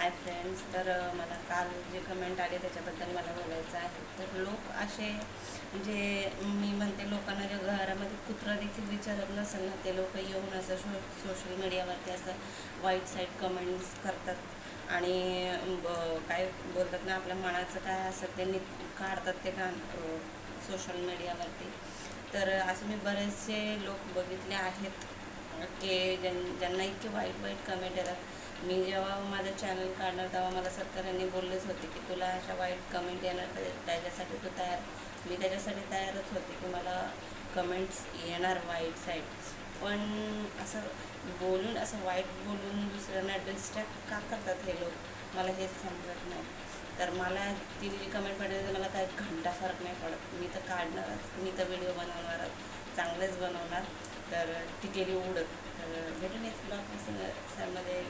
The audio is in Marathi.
हाय फ्रेंड्स, तर मला काल जे कमेंट आले त्याच्याबद्दल मला बोलायचं आहे. तर लोक असे म्हणजे मी म्हणते लोकांना जे घरामध्ये कुत्रा देखील विचारत नसेल ना, ते लोक येऊन असं सोशल मीडियावरती असं वाईट साईड कमेंट्स करतात आणि काय बोलतात ना, आपल्या मनाचं काय असं ते काढतात ते सोशल मीडियावरती. तर असे मी बरेचसे लोक बघितले आहेत की ज्यांना इतके वाईट वाईट कमेंट येतात. मी जेव्हा माझं चॅनल काढणार तेव्हा मला सत्तरांनी बोललेच होते की तुला अशा वाईट कमेंट येणार त्याच्यासाठी तू तयार. मी त्याच्यासाठी तयारच होते की मला कमेंट्स येणार वाईट साईड. पण असं बोलून, असं वाईट बोलून दुसऱ्यांना डिस्ट्रॅक्ट का करतात हे लोक, मला हेच समजत नाही. तर मला ती जी कमेंट पडली तर मला काही घंटा फरक नाही पडत. मी तर काढणारच, मी तर व्हिडिओ बनवणारच, चांगलेच बनवणार. तर ती गेली उडत. तर भेटून येत ब्लॉग मध्ये.